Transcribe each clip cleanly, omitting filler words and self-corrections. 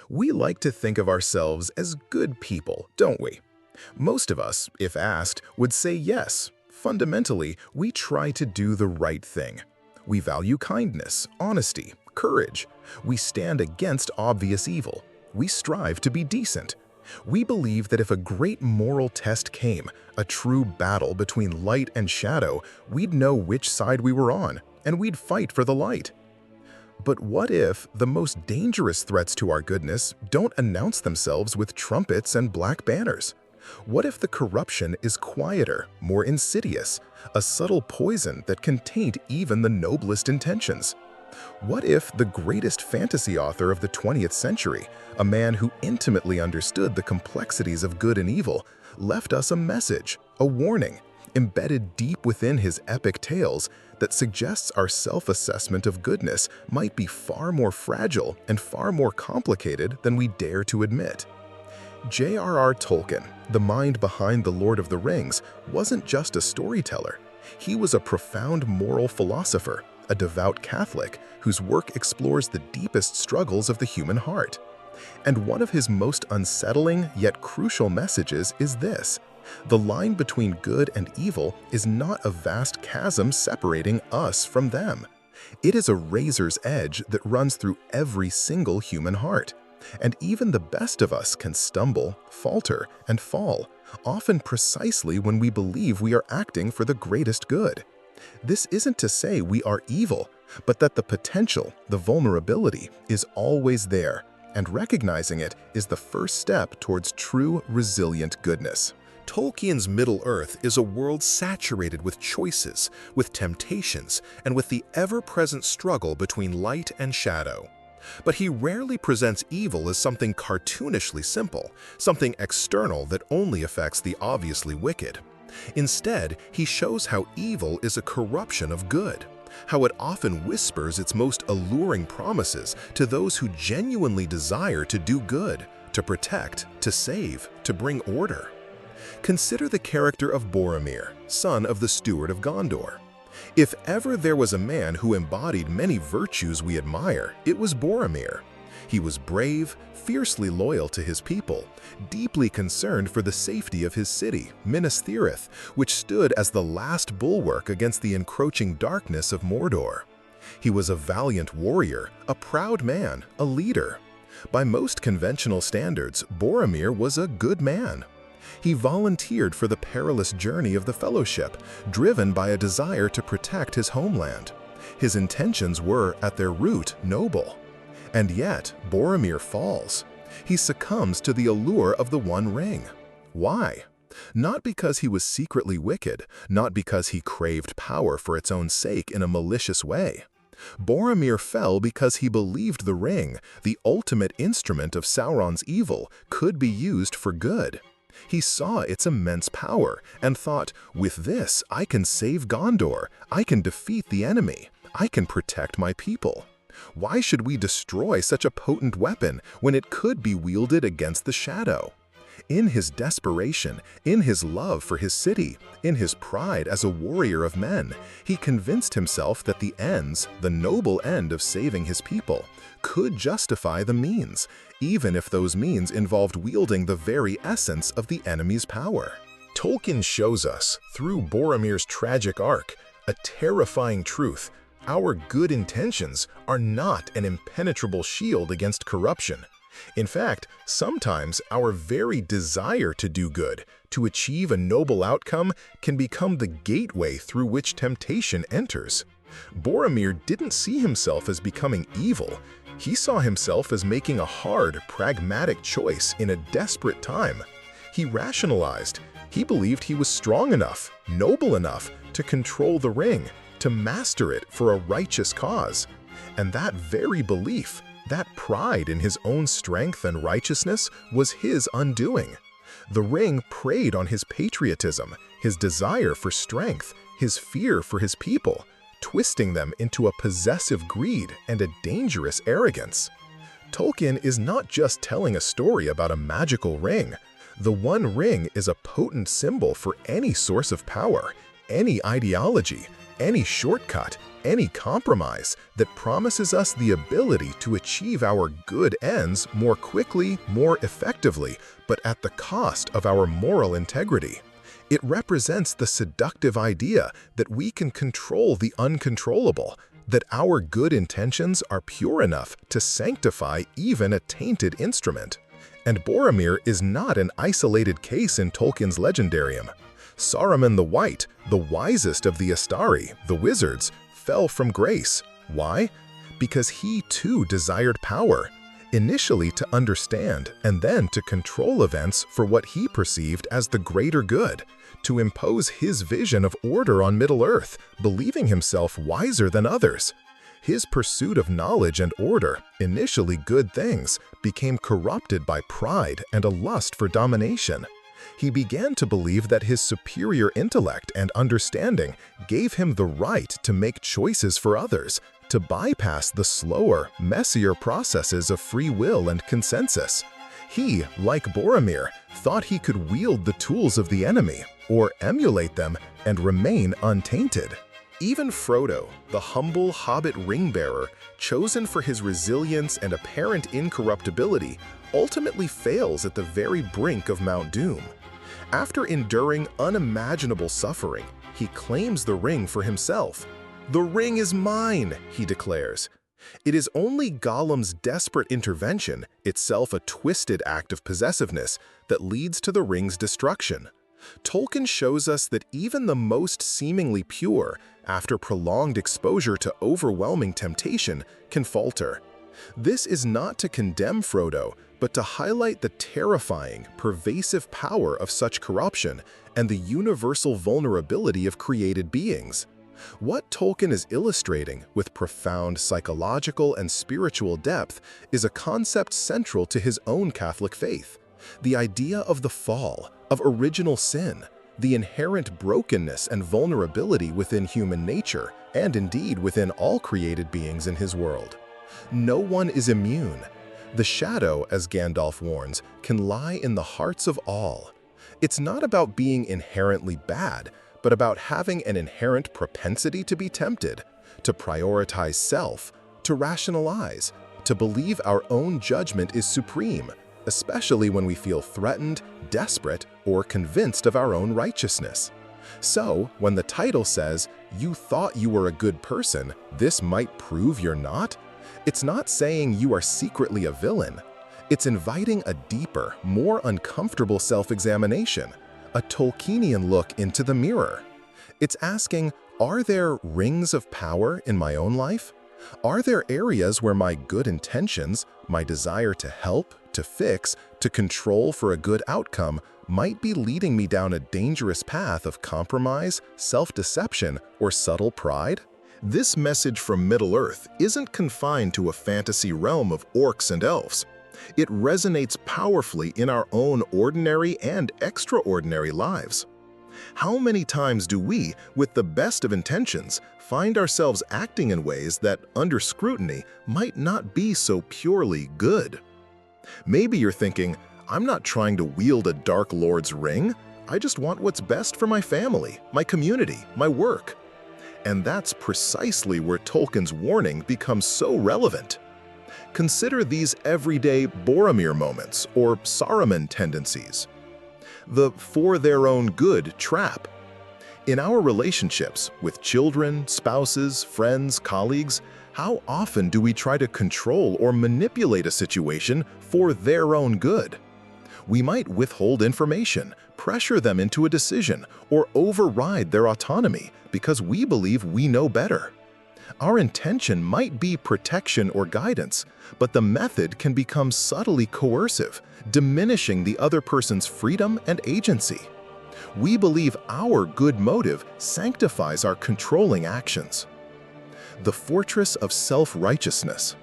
We like to think of ourselves as good people, don't we? Most of us, if asked, would say yes. Fundamentally, we try to do the right thing. We value kindness, honesty, courage. We stand against obvious evil. We strive to be decent. We believe that if a great moral test came, a true battle between light and shadow, we'd know which side we were on, and we'd fight for the light. But what if the most dangerous threats to our goodness don't announce themselves with trumpets and black banners? What if the corruption is quieter, more insidious, a subtle poison that can taint even the noblest intentions? What if the greatest fantasy author of the 20th century, a man who intimately understood the complexities of good and evil, left us a message, a warning, embedded deep within his epic tales that suggests our self-assessment of goodness might be far more fragile and far more complicated than we dare to admit? J.R.R. Tolkien, the mind behind The Lord of the Rings, wasn't just a storyteller. He was a profound moral philosopher, a devout Catholic whose work explores the deepest struggles of the human heart. And one of his most unsettling yet crucial messages is this: the line between good and evil is not a vast chasm separating us from them. It is a razor's edge that runs through every single human heart. And even the best of us can stumble, falter, and fall, often precisely when we believe we are acting for the greatest good. This isn't to say we are evil, but that the potential, the vulnerability, is always there, and recognizing it is the first step towards true, resilient goodness. Tolkien's Middle-earth is a world saturated with choices, with temptations, and with the ever-present struggle between light and shadow. But he rarely presents evil as something cartoonishly simple, something external that only affects the obviously wicked. Instead, he shows how evil is a corruption of good, how it often whispers its most alluring promises to those who genuinely desire to do good, to protect, to save, to bring order. Consider the character of Boromir, son of the Steward of Gondor. If ever there was a man who embodied many virtues we admire, it was Boromir. He was brave, fiercely loyal to his people, deeply concerned for the safety of his city, Minas Tirith, which stood as the last bulwark against the encroaching darkness of Mordor. He was a valiant warrior, a proud man, a leader. By most conventional standards, Boromir was a good man. He volunteered for the perilous journey of the Fellowship, driven by a desire to protect his homeland. His intentions were, at their root, noble. And yet, Boromir falls. He succumbs to the allure of the One Ring. Why? Not because he was secretly wicked, not because he craved power for its own sake in a malicious way. Boromir fell because he believed the ring, the ultimate instrument of Sauron's evil, could be used for good. He saw its immense power and thought, with this, I can save Gondor, I can defeat the enemy, I can protect my people. Why should we destroy such a potent weapon when it could be wielded against the shadow? In his desperation, in his love for his city, in his pride as a warrior of men, he convinced himself that the ends, the noble end of saving his people, could justify the means, even if those means involved wielding the very essence of the enemy's power. Tolkien shows us, through Boromir's tragic arc, a terrifying truth: our good intentions are not an impenetrable shield against corruption. In fact, sometimes our very desire to do good, to achieve a noble outcome, can become the gateway through which temptation enters. Boromir didn't see himself as becoming evil. He saw himself as making a hard, pragmatic choice in a desperate time. He rationalized. He believed he was strong enough, noble enough to control the ring, to master it for a righteous cause. And that very belief, that pride in his own strength and righteousness, was his undoing. The ring preyed on his patriotism, his desire for strength, his fear for his people, twisting them into a possessive greed and a dangerous arrogance. Tolkien is not just telling a story about a magical ring. The One Ring is a potent symbol for any source of power, any ideology, any shortcut, any compromise that promises us the ability to achieve our good ends more quickly, more effectively, but at the cost of our moral integrity. It represents the seductive idea that we can control the uncontrollable, that our good intentions are pure enough to sanctify even a tainted instrument. And Boromir is not an isolated case in Tolkien's legendarium. Saruman the White, the wisest of the Astari, the wizards, fell from grace. Why? Because he too desired power, initially to understand and then to control events for what he perceived as the greater good, to impose his vision of order on Middle-earth, believing himself wiser than others. His pursuit of knowledge and order, initially good things, became corrupted by pride and a lust for domination. He began to believe that his superior intellect and understanding gave him the right to make choices for others, to bypass the slower, messier processes of free will and consensus. He, like Boromir, thought he could wield the tools of the enemy, or emulate them, and remain untainted. Even Frodo, the humble hobbit ring-bearer, chosen for his resilience and apparent incorruptibility, ultimately fails at the very brink of Mount Doom. After enduring unimaginable suffering, he claims the ring for himself. "The ring is mine," he declares. It is only Gollum's desperate intervention, itself a twisted act of possessiveness, that leads to the ring's destruction. Tolkien shows us that even the most seemingly pure, after prolonged exposure to overwhelming temptation, can falter. This is not to condemn Frodo, but to highlight the terrifying, pervasive power of such corruption and the universal vulnerability of created beings. What Tolkien is illustrating with profound psychological and spiritual depth is a concept central to his own Catholic faith: the idea of the fall, of original sin, the inherent brokenness and vulnerability within human nature, and indeed within all created beings in his world. No one is immune. The shadow, as Gandalf warns, can lie in the hearts of all. It's not about being inherently bad, but about having an inherent propensity to be tempted, to prioritize self, to rationalize, to believe our own judgment is supreme, especially when we feel threatened, desperate, or convinced of our own righteousness. So, when the title says, "You thought you were a good person, this might prove you're not," it's not saying you are secretly a villain. It's inviting a deeper, more uncomfortable self-examination, a Tolkienian look into the mirror. It's asking, are there rings of power in my own life? Are there areas where my good intentions, my desire to help, to fix, to control for a good outcome, might be leading me down a dangerous path of compromise, self-deception, or subtle pride? This message from Middle-earth isn't confined to a fantasy realm of orcs and elves. It resonates powerfully in our own ordinary and extraordinary lives. How many times do we, with the best of intentions, find ourselves acting in ways that, under scrutiny, might not be so purely good? Maybe you're thinking, I'm not trying to wield a Dark Lord's ring. I just want what's best for my family, my community, my work. And that's precisely where Tolkien's warning becomes so relevant. Consider these everyday Boromir moments or Saruman tendencies. The "for their own good" trap. In our relationships with children, spouses, friends, colleagues, how often do we try to control or manipulate a situation for their own good? We might withhold information, pressure them into a decision, or override their autonomy because we believe we know better. Our intention might be protection or guidance, but the method can become subtly coercive, diminishing the other person's freedom and agency. We believe our good motive sanctifies our controlling actions. The fortress of self-righteousness.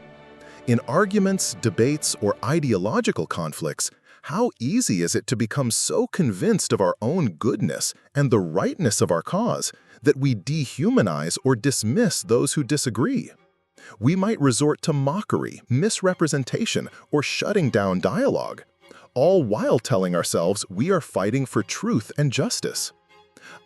In arguments, debates, or ideological conflicts, how easy is it to become so convinced of our own goodness and the rightness of our cause that we dehumanize or dismiss those who disagree? We might resort to mockery, misrepresentation, or shutting down dialogue, all while telling ourselves we are fighting for truth and justice.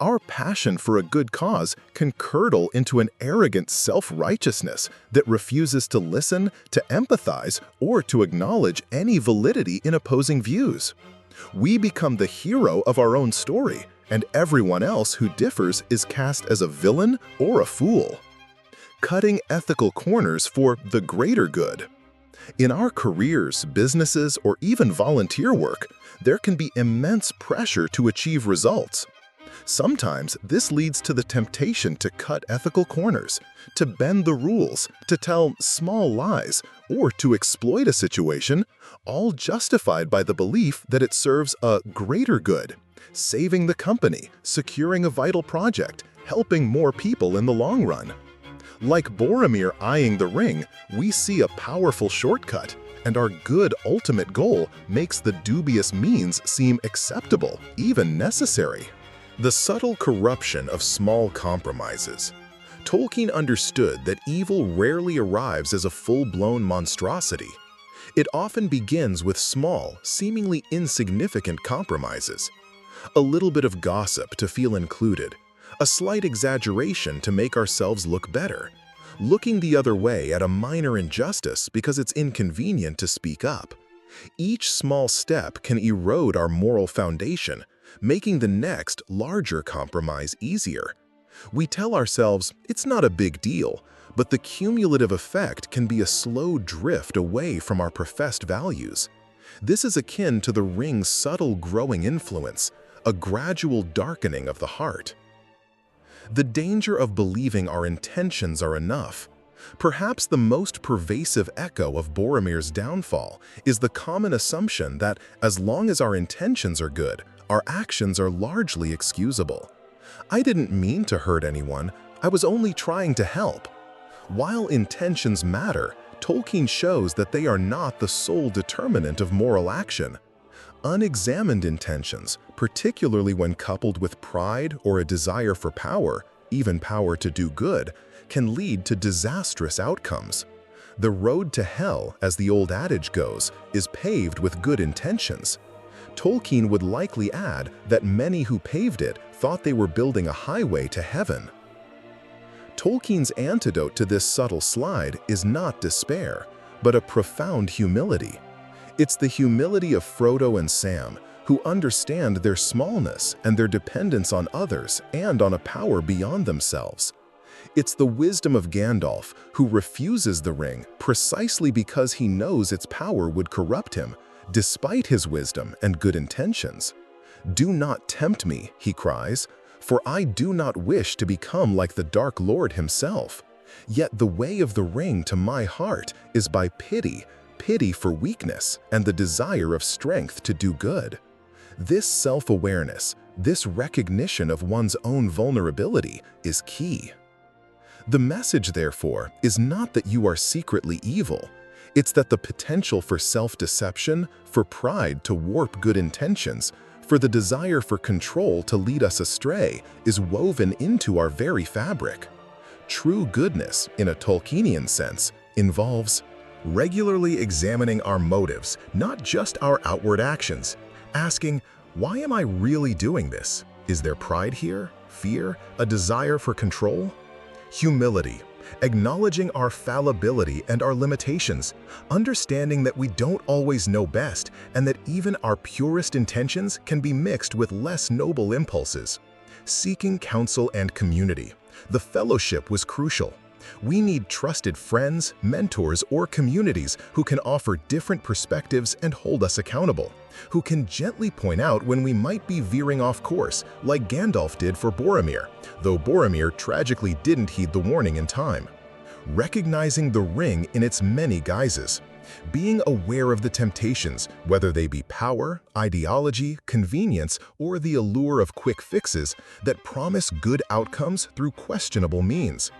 Our passion for a good cause can curdle into an arrogant self-righteousness that refuses to listen, to empathize, or to acknowledge any validity in opposing views. We become the hero of our own story, and everyone else who differs is cast as a villain or a fool. Cutting ethical corners for the greater good. In our careers, businesses, or even volunteer work, there can be immense pressure to achieve results. Sometimes this leads to the temptation to cut ethical corners, to bend the rules, to tell small lies, or to exploit a situation, all justified by the belief that it serves a greater good, saving the company, securing a vital project, helping more people in the long run. Like Boromir eyeing the ring, we see a powerful shortcut, and our good ultimate goal makes the dubious means seem acceptable, even necessary. The subtle corruption of small compromises. Tolkien understood that evil rarely arrives as a full-blown monstrosity. It often begins with small, seemingly insignificant compromises. A little bit of gossip to feel included, a slight exaggeration to make ourselves look better, looking the other way at a minor injustice because it's inconvenient to speak up. Each small step can erode our moral foundation, making the next, larger compromise easier. We tell ourselves it's not a big deal, but the cumulative effect can be a slow drift away from our professed values. This is akin to the ring's subtle growing influence, a gradual darkening of the heart. The danger of believing our intentions are enough. Perhaps the most pervasive echo of Boromir's downfall is the common assumption that as long as our intentions are good, our actions are largely excusable. I didn't mean to hurt anyone, I was only trying to help. While intentions matter, Tolkien shows that they are not the sole determinant of moral action. Unexamined intentions, particularly when coupled with pride or a desire for power, even power to do good, can lead to disastrous outcomes. The road to hell, as the old adage goes, is paved with good intentions. Tolkien would likely add that many who paved it thought they were building a highway to heaven. Tolkien's antidote to this subtle slide is not despair, but a profound humility. It's the humility of Frodo and Sam, who understand their smallness and their dependence on others and on a power beyond themselves. It's the wisdom of Gandalf, who refuses the ring precisely because he knows its power would corrupt him, despite his wisdom and good intentions. "Do not tempt me," he cries, "for I do not wish to become like the Dark Lord himself. Yet the way of the ring to my heart is by pity for weakness, and the desire of strength to do good." This self-awareness, this recognition of one's own vulnerability is key. The message, therefore, is not that you are secretly evil. It's that the potential for self-deception, for pride to warp good intentions, for the desire for control to lead us astray is woven into our very fabric. True goodness, in a Tolkienian sense, involves regularly examining our motives, not just our outward actions, asking, why am I really doing this? Is there pride here, fear, a desire for control? Humility, acknowledging our fallibility and our limitations, understanding that we don't always know best and that even our purest intentions can be mixed with less noble impulses. Seeking counsel and community. The fellowship was crucial. We need trusted friends, mentors, or communities who can offer different perspectives and hold us accountable, who can gently point out when we might be veering off course, like Gandalf did for Boromir, though Boromir tragically didn't heed the warning in time. Recognizing the ring in its many guises. Being aware of the temptations, whether they be power, ideology, convenience, or the allure of quick fixes that promise good outcomes through questionable means.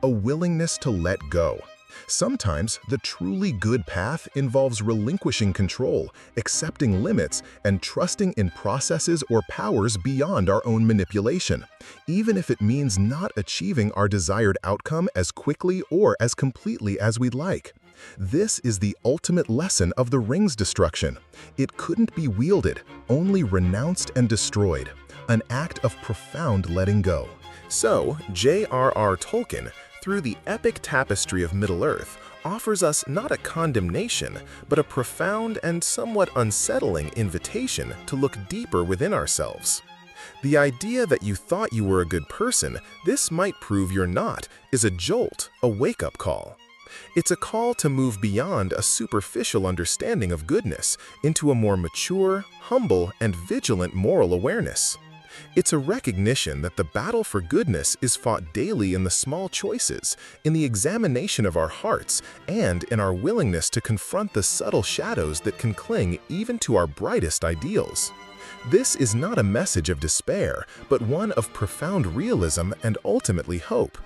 A willingness to let go. Sometimes the truly good path involves relinquishing control, accepting limits, and trusting in processes or powers beyond our own manipulation, even if it means not achieving our desired outcome as quickly or as completely as we'd like. This is the ultimate lesson of the ring's destruction. It couldn't be wielded, only renounced and destroyed. an act of profound letting go. So, J.R.R. Tolkien, through the epic tapestry of Middle-earth, offers us not a condemnation, but a profound and somewhat unsettling invitation to look deeper within ourselves. The idea that you thought you were a good person, this might prove you're not, is a jolt, a wake-up call. It's a call to move beyond a superficial understanding of goodness into a more mature, humble, and vigilant moral awareness. It's a recognition that the battle for goodness is fought daily in the small choices, in the examination of our hearts, and in our willingness to confront the subtle shadows that can cling even to our brightest ideals. This is not a message of despair, but one of profound realism and ultimately hope.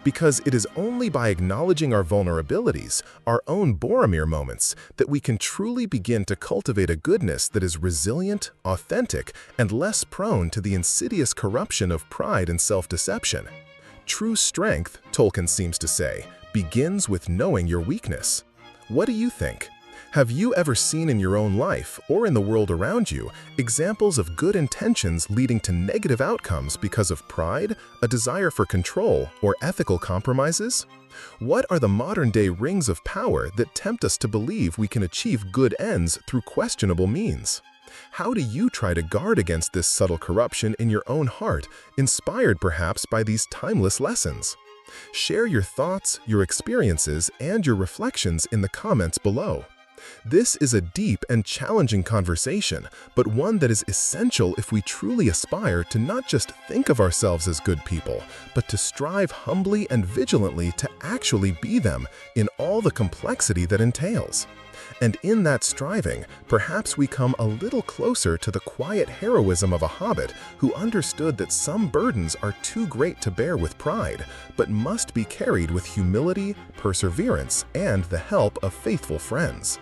Because it is only by acknowledging our vulnerabilities, our own Boromir moments, that we can truly begin to cultivate a goodness that is resilient, authentic, and less prone to the insidious corruption of pride and self-deception. True strength, Tolkien seems to say, begins with knowing your weakness. What do you think? Have you ever seen in your own life, or in the world around you, examples of good intentions leading to negative outcomes because of pride, a desire for control, or ethical compromises? What are the modern-day rings of power that tempt us to believe we can achieve good ends through questionable means? How do you try to guard against this subtle corruption in your own heart, inspired perhaps by these timeless lessons? Share your thoughts, your experiences, and your reflections in the comments below. This is a deep and challenging conversation, but one that is essential if we truly aspire to not just think of ourselves as good people, but to strive humbly and vigilantly to actually be them in all the complexity that entails. And in that striving, perhaps we come a little closer to the quiet heroism of a hobbit who understood that some burdens are too great to bear with pride, but must be carried with humility, perseverance, and the help of faithful friends.